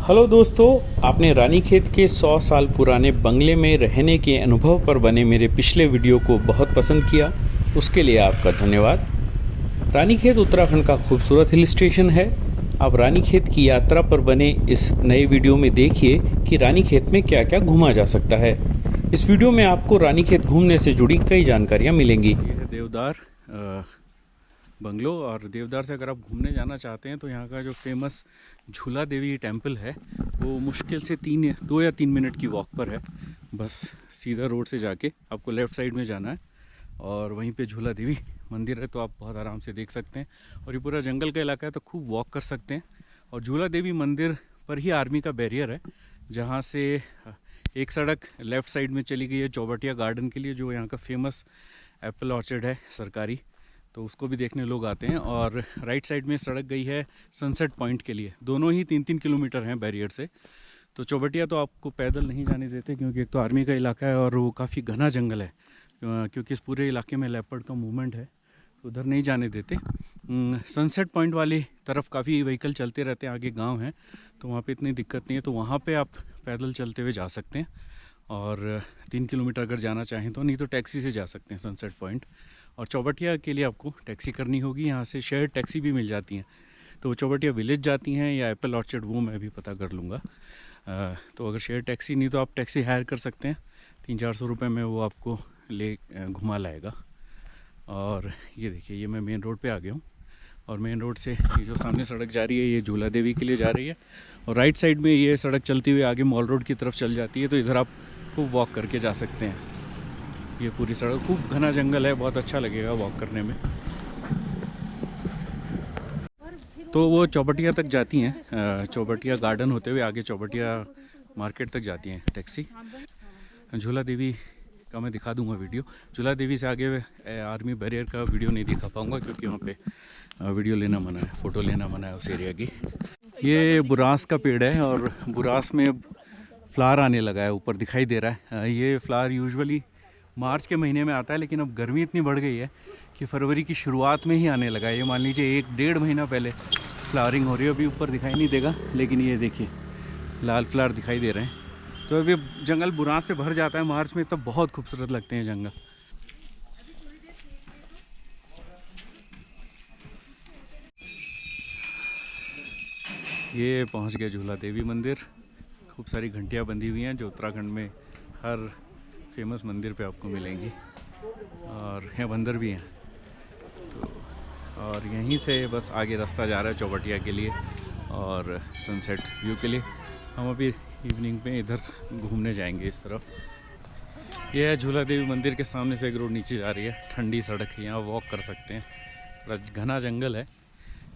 Hello दोस्तों, आपने रानीखेत के 100 साल पुराने बंगले में रहने के अनुभव पर बने मेरे पिछले वीडियो को बहुत पसंद किया। उसके लिए आपका धन्यवाद। रानीखेत उत्तराखंड का खूबसूरत हिल स्टेशन है। अब रानीखेत की यात्रा पर बने इस नए वीडियो में देखिए कि रानीखेत में क्या क्या घूमा जा सकता है। इस वीडियो में आपको रानीखेत घूमने से जुड़ी कई जानकारियाँ मिलेंगी। ये है देवदार बंगलो, और देवदार से अगर आप घूमने जाना चाहते हैं तो यहाँ का जो फेमस झूला देवी टेम्पल है वो मुश्किल से 2 या 3 मिनट की वॉक पर है। बस सीधा रोड से जाके आपको लेफ़्ट साइड में जाना है और वहीं पे झूला देवी मंदिर है, तो आप बहुत आराम से देख सकते हैं। और ये पूरा जंगल का इलाका है तो खूब वॉक कर सकते हैं। और झूला देवी मंदिर पर ही आर्मी का बैरियर है, जहाँ से एक सड़क लेफ़्ट साइड में चली गई है चौबटिया गार्डन के लिए, जो यहाँ का फेमस एप्पल ऑर्चर्ड है सरकारी, तो उसको भी देखने लोग आते हैं। और राइट साइड में सड़क गई है सनसेट पॉइंट के लिए। दोनों ही 3-3 किलोमीटर हैं बैरियर से। तो चौबटिया तो आपको पैदल नहीं जाने देते, क्योंकि एक तो आर्मी का इलाका है और वो काफ़ी घना जंगल है, क्योंकि इस पूरे इलाके में लेपर्ड का मूवमेंट है, तो उधर नहीं जाने देते। सनसेट पॉइंट वाली तरफ काफ़ी व्हीकल चलते रहते हैं, आगे गाँव है तो वहाँ पर इतनी दिक्कत नहीं है, तो वहाँ पर आप पैदल चलते हुए जा सकते हैं। और 3 किलोमीटर अगर जाना चाहें तो, नहीं तो टैक्सी से जा सकते हैं सनसेट पॉइंट। और चौबटिया के लिए आपको टैक्सी करनी होगी। यहाँ से शेयर टैक्सी भी मिल जाती हैं, तो वो चौबटिया विलेज जाती हैं या एप्पल ऑर्चर्ड, वो मैं भी पता कर लूँगा। तो अगर शेयर टैक्सी नहीं तो आप टैक्सी हायर कर सकते हैं। 300-400 रुपये में वो आपको ले घुमा लाएगा। और ये देखिए, ये मैं मेन रोड पे आ गया हूँ, और मेन रोड से ये जो सामने सड़क जा रही है ये झूला देवी के लिए जा रही है। और राइट साइड में ये सड़क चलती हुई आगे मॉल रोड की तरफ चल जाती है, तो इधर आप खूब वॉक करके जा सकते हैं। ये पूरी सड़क, खूब घना जंगल है, बहुत अच्छा लगेगा वॉक करने में। तो वो चौबटिया तक जाती हैं, चौबटिया गार्डन होते हुए आगे चौबटिया मार्केट तक जाती हैं टैक्सी। झूला देवी का मैं दिखा दूंगा वीडियो। झूला देवी से आगे आर्मी बैरियर का वीडियो नहीं दिखा पाऊंगा, क्योंकि वहाँ पे वीडियो लेना मना है, फ़ोटो लेना मना है उस एरिया की। ये बुरास का पेड़ है, और बुरास में फ्लावर आने लगा है, ऊपर दिखाई दे रहा है। ये फ्लावर यूजुअली मार्च के महीने में आता है, लेकिन अब गर्मी इतनी बढ़ गई है कि फरवरी की शुरुआत में ही आने लगा है। ये मान लीजिए 1-1.5 महीना पहले फ्लावरिंग हो रही है। अभी ऊपर दिखाई नहीं देगा, लेकिन ये देखिए लाल फ्लावर दिखाई दे रहे हैं। तो अभी जंगल बुरास से भर जाता है मार्च में, तब बहुत खूबसूरत लगते हैं जंगल। ये पहुंच गया झूला देवी मंदिर। खूब सारी घंटियां बंधी हुई हैं, जो उत्तराखंड में हर फेमस मंदिर पे आपको मिलेंगी। और यहाँ बंदर भी हैं। तो और यहीं से बस आगे रास्ता जा रहा है चौबटिया के लिए और सनसेट व्यू के लिए। हम अभी इवनिंग में इधर घूमने जाएंगे इस तरफ। यह है झूला देवी मंदिर के सामने से एक रोड नीचे जा रही है, ठंडी सड़क है, यहाँ वॉक कर सकते हैं। घना जंगल है,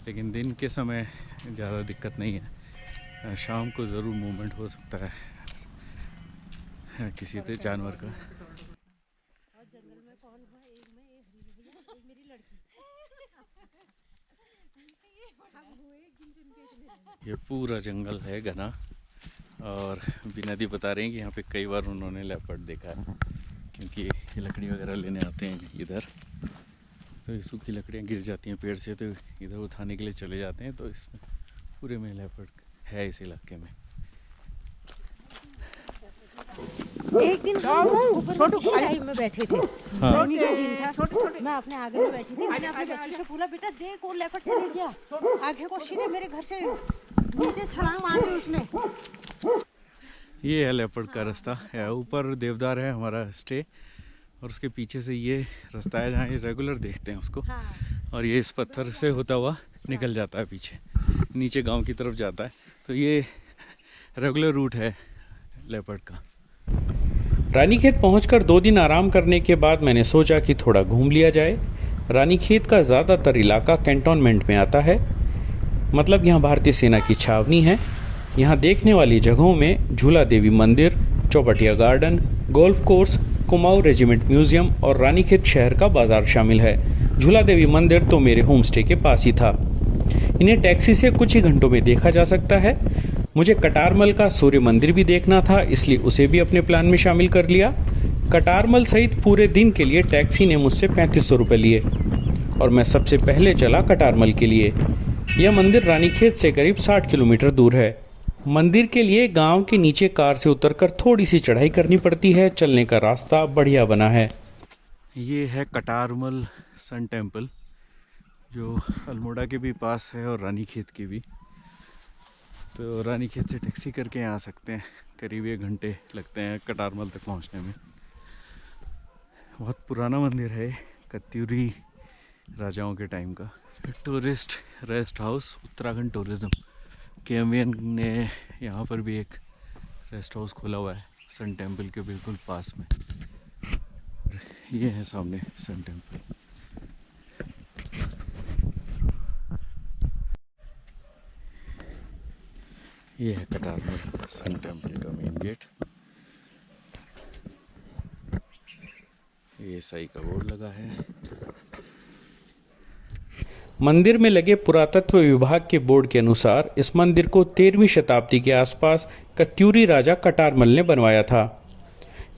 लेकिन दिन के समय ज़्यादा दिक्कत नहीं है। शाम को ज़रूर मूवमेंट हो सकता है किसी तो जानवर का। ये पूरा जंगल है घना, और बिना दी बता रहे हैं कि यहाँ पे कई बार उन्होंने लेपर्ड देखा है, क्योंकि ये लकड़ी वगैरह लेने आते हैं इधर। तो ये सूखी लकड़ियाँ गिर जाती हैं पेड़ से, तो इधर उठाने के लिए चले जाते हैं। तो इसमें पूरे में लेपर्ड है इस इलाके में। एक दिन ऊपर में बैठे थे, गर्मी का दिन था, मैं अपने आगे में बैठी थी। मैंने अपने बच्चे से बोला, बेटा देख वो लेपर्ड चले गया, आगे को सीधे मेरे घर से नीचे छलांग मार दी उसने। ये है लेपर्ड का रास्ता है। ऊपर देवदार है हमारा स्टे, और उसके पीछे से ये रास्ता है जहाँ ये रेगुलर देखते हैं उसको। हाँ। और ये इस पत्थर से होता हुआ निकल जाता है पीछे, नीचे गांव की तरफ जाता है। तो ये रेगुलर रूट है लेपर्ड का। रानीखेत पहुंचकर 2 दिन आराम करने के बाद मैंने सोचा कि थोड़ा घूम लिया जाए। रानीखेत का ज़्यादातर इलाका कैंटोनमेंट में आता है, मतलब यहाँ भारतीय सेना की छावनी है। यहाँ देखने वाली जगहों में झूला देवी मंदिर, Chaubatia garden, golf course, Kumaon regiment museum और रानीखेत शहर का बाजार शामिल है। झूला देवी मंदिर तो मेरे होम स्टे के पास ही था। इन्हें टैक्सी से कुछ ही घंटों में देखा जा सकता है। मुझे कटारमल का सूर्य मंदिर भी देखना था, इसलिए उसे भी अपने प्लान में शामिल कर लिया। कटारमल सहित पूरे दिन के लिए टैक्सी ने मुझसे 3500 रुपये लिए, और मैं सबसे पहले चला कटारमल के लिए। यह मंदिर रानीखेत से करीब 60 किलोमीटर दूर है। मंदिर के लिए गांव के नीचे कार से उतरकर थोड़ी सी चढ़ाई करनी पड़ती है। चलने का रास्ता बढ़िया बना है। ये है कटारमल सन टेम्पल, जो अल्मोड़ा के भी पास है और रानीखेत के भी। तो रानीखेत से टैक्सी करके यहाँ आ सकते हैं। करीब 1 घंटे लगते हैं कटारमल तक पहुँचने में। बहुत पुराना मंदिर है, कत्यूरी राजाओं के टाइम का। Tourist rest house, Uttarakhand tourism, KMVN ने यहाँ पर भी एक रेस्ट हाउस खोला हुआ है सन टेम्पल के बिल्कुल पास में। ये है सामने सन टेम्पल। ये है कटारमल सन टेम्पल का मेन गेट। ये साई का बोर्ड लगा है। मंदिर में लगे पुरातत्व विभाग के बोर्ड के अनुसार इस मंदिर को 13वीं शताब्दी के आसपास कत्यूरी राजा कटारमल ने बनवाया था।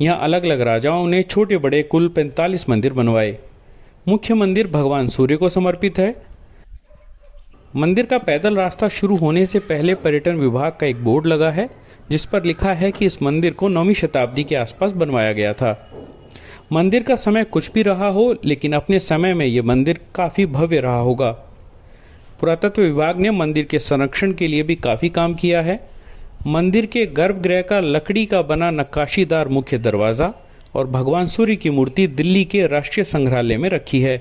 यहाँ अलग अलग राजाओं ने छोटे बड़े कुल 45 मंदिर बनवाए। मुख्य मंदिर भगवान सूर्य को समर्पित है। मंदिर का पैदल रास्ता शुरू होने से पहले पर्यटन विभाग का एक बोर्ड लगा है, जिस पर लिखा है कि इस मंदिर को 9वीं शताब्दी के आसपास बनवाया गया था। मंदिर का समय कुछ भी रहा हो, लेकिन अपने समय में ये मंदिर काफ़ी भव्य रहा होगा। पुरातत्व विभाग ने मंदिर के संरक्षण के लिए भी काफ़ी काम किया है। मंदिर के गर्भगृह का लकड़ी का बना नक्काशीदार मुख्य दरवाज़ा और भगवान सूर्य की मूर्ति दिल्ली के राष्ट्रीय संग्रहालय में रखी है।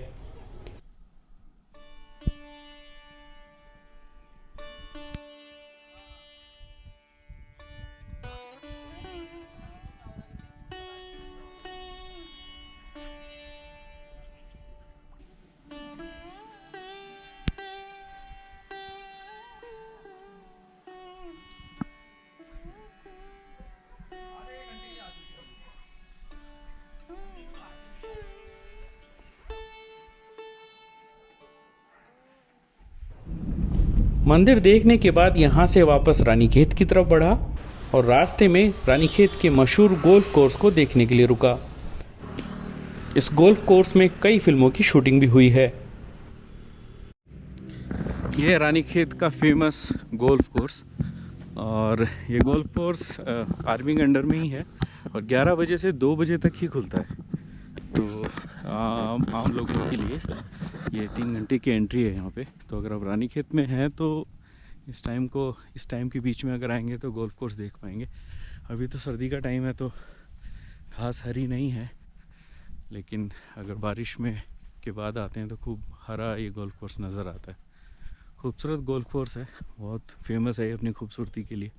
मंदिर देखने के बाद यहाँ से वापस रानीखेत की तरफ बढ़ा और रास्ते में रानीखेत के मशहूर गोल्फ कोर्स को देखने के लिए रुका। इस गोल्फ कोर्स में कई फिल्मों की शूटिंग भी हुई है। यह रानीखेत का फेमस गोल्फ कोर्स, और ये गोल्फ कोर्स आर्मी के अंडर में ही है और 11 बजे से 2 बजे तक ही खुलता है। तो आम लोगों के लिए ये 3 घंटे की एंट्री है यहाँ पे। तो अगर आप रानीखेत में हैं तो इस टाइम के बीच में अगर आएंगे तो गोल्फ कोर्स देख पाएंगे। अभी तो सर्दी का टाइम है तो घास हरी नहीं है, लेकिन अगर बारिश में के बाद आते हैं तो खूब हरा ये गोल्फ कोर्स नज़र आता है। खूबसूरत गोल्फ कोर्स है, बहुत फेमस है अपनी खूबसूरती के लिए।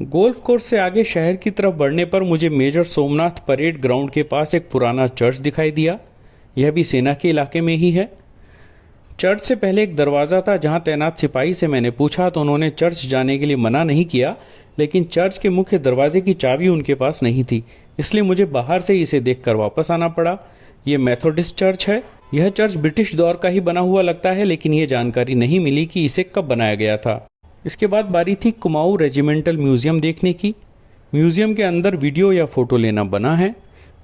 गोल्फ कोर्स से आगे शहर की तरफ बढ़ने पर मुझे मेजर सोमनाथ परेड ग्राउंड के पास एक पुराना चर्च दिखाई दिया। यह भी सेना के इलाके में ही है। चर्च से पहले एक दरवाज़ा था, जहां तैनात सिपाही से मैंने पूछा तो उन्होंने चर्च जाने के लिए मना नहीं किया, लेकिन चर्च के मुख्य दरवाजे की चाबी उनके पास नहीं थी, इसलिए मुझे बाहर से इसे देखकर वापस आना पड़ा। यह मेथोडिस्ट चर्च है। यह चर्च ब्रिटिश दौर का ही बना हुआ लगता है, लेकिन यह जानकारी नहीं मिली कि इसे कब बनाया गया था। इसके बाद बारी थी कुमाऊं रेजिमेंटल म्यूज़ियम देखने की। म्यूज़ियम के अंदर वीडियो या फ़ोटो लेना बना है।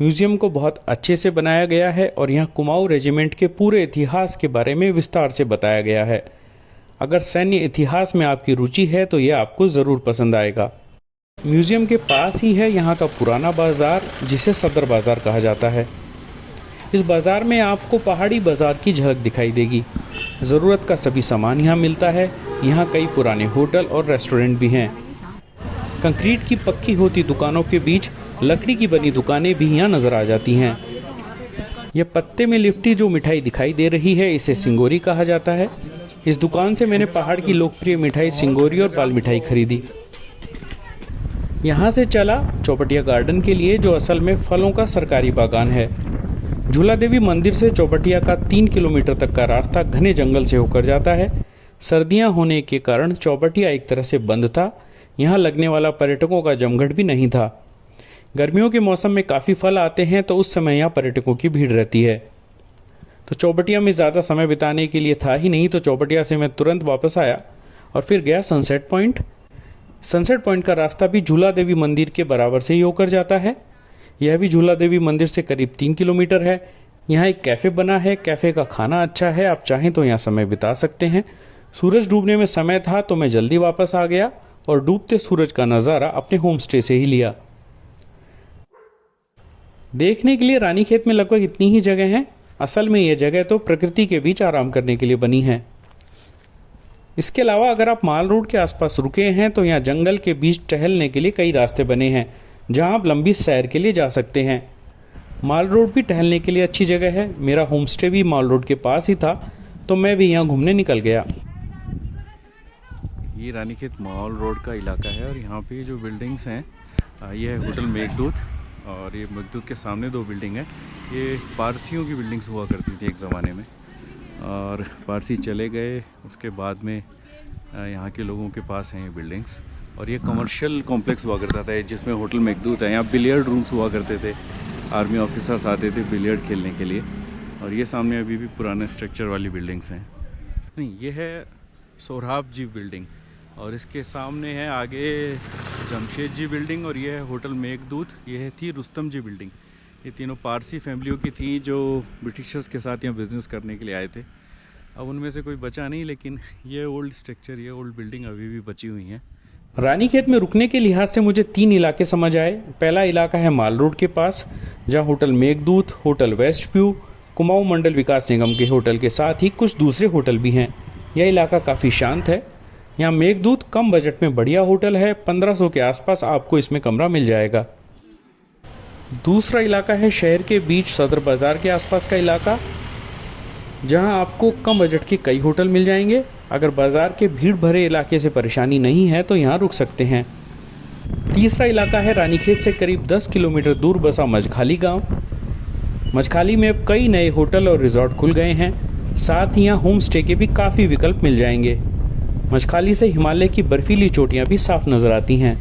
म्यूज़ियम को बहुत अच्छे से बनाया गया है और यहाँ कुमाऊं रेजिमेंट के पूरे इतिहास के बारे में विस्तार से बताया गया है। अगर सैन्य इतिहास में आपकी रुचि है तो यह आपको ज़रूर पसंद आएगा। म्यूज़ियम के पास ही है यहाँ का पुराना बाज़ार, जिसे सदर बाज़ार कहा जाता है। इस बाज़ार में आपको पहाड़ी बाज़ार की झलक दिखाई देगी। ज़रूरत का सभी सामान यहाँ मिलता है। यहाँ कई पुराने होटल और रेस्टोरेंट भी हैं। कंक्रीट की पक्की होती दुकानों के बीच लकड़ी की बनी दुकानें भी यहाँ नज़र आ जाती हैं। यह पत्ते में लिपटी जो मिठाई दिखाई दे रही है, इसे सिंगोरी कहा जाता है। इस दुकान से मैंने पहाड़ की लोकप्रिय मिठाई सिंगोरी और पाल मिठाई खरीदी। यहाँ से चला चौपटिया गार्डन के लिए, जो असल में फलों का सरकारी बागान है। झूला देवी मंदिर से चौपटिया का 3 किलोमीटर तक का रास्ता घने जंगल से होकर जाता है। सर्दियां होने के कारण चौपटिया एक तरह से बंद था। यहाँ लगने वाला पर्यटकों का जमघट भी नहीं था। गर्मियों के मौसम में काफ़ी फल आते हैं, तो उस समय यहाँ पर्यटकों की भीड़ रहती है। तो चौपटिया में ज़्यादा समय बिताने के लिए था ही नहीं, तो चौपटिया से मैं तुरंत वापस आया और फिर गया सनसेट पॉइंट। सनसेट पॉइंट का रास्ता भी झूला देवी मंदिर के बराबर से ही होकर जाता है। यह भी झूला देवी मंदिर से करीब 3 किलोमीटर है। यहाँ एक कैफ़े बना है, कैफ़े का खाना अच्छा है, आप चाहें तो यहाँ समय बिता सकते हैं। सूरज डूबने में समय था तो मैं जल्दी वापस आ गया और डूबते सूरज का नज़ारा अपने होम स्टे से ही लिया। देखने के लिए रानीखेत में लगभग इतनी ही जगह हैं। असल में ये जगह तो प्रकृति के बीच आराम करने के लिए बनी है। इसके अलावा अगर आप माल रोड के आसपास रुके हैं तो यहाँ जंगल के बीच टहलने के लिए कई रास्ते बने हैं जहाँ आप लंबी सैर के लिए जा सकते हैं। माल रोड भी टहलने के लिए अच्छी जगह है। मेरा होम स्टे भी माल रोड के पास ही था तो मैं भी यहाँ घूमने निकल गया। ये रानीखेत माल रोड का इलाका है और यहाँ पे जो बिल्डिंग्स हैं ये है होटल मेघदूत, और ये मेघदूत के सामने 2 बिल्डिंग है। ये पारसियों की बिल्डिंग्स हुआ करती थी एक ज़माने में, और पारसी चले गए उसके बाद में यहाँ के लोगों के पास हैं ये बिल्डिंग्स। और ये कमर्शियल कॉम्प्लेक्स हुआ करता था जिसमें होटल मेघदूत है। यहाँ बिलियर्ड रूम्स हुआ करते थे, आर्मी ऑफिसर्स आते थे बिलियर्ड खेलने के लिए। और ये सामने अभी भी पुराने स्ट्रक्चर वाली बिल्डिंग्स हैं। नहीं, ये है सोहराब जी बिल्डिंग, और इसके सामने है आगे जमशेद जी बिल्डिंग, और ये है होटल मेघदूत। ये थी रुस्तम जी बिल्डिंग। ये तीनों पारसी फैमिलियों की थी जो ब्रिटिशर्स के साथ यहाँ बिज़नेस करने के लिए आए थे। अब उनमें से कोई बचा नहीं, लेकिन ये ओल्ड स्ट्रक्चर, ये ओल्ड बिल्डिंग अभी भी बची हुई हैं। रानीखेत में रुकने के लिहाज से मुझे 3 इलाके समझ आए। पहला इलाका है माल रोड के पास, जहाँ hotel Meghdoot, hotel west view, Kumaon Mandal Vikas Nigam के होटल के साथ ही कुछ दूसरे होटल भी हैं। यह इलाका काफ़ी शांत है। यहाँ मेघदूत कम बजट में बढ़िया होटल है। 1500 के आसपास आपको इसमें कमरा मिल जाएगा। दूसरा इलाका है शहर के बीच सदर बाज़ार के आसपास का इलाका, जहाँ आपको कम बजट के कई होटल मिल जाएंगे। अगर बाज़ार के भीड़ भरे इलाके से परेशानी नहीं है तो यहाँ रुक सकते हैं। तीसरा इलाका है रानीखेत से करीब 10 किलोमीटर दूर बसा मझखाली गांव। मझखाली में अब कई नए होटल और रिजॉर्ट खुल गए हैं। साथ ही यहाँ होम स्टे के भी काफ़ी विकल्प मिल जाएंगे। मझखाली से हिमालय की बर्फीली चोटियाँ भी साफ नज़र आती हैं।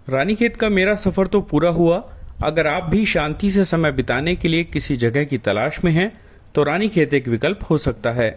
रानीखेत का मेरा सफ़र तो पूरा हुआ। अगर आप भी शांति से समय बिताने के लिए किसी जगह की तलाश में हैं तो रानीखेत एक विकल्प हो सकता है।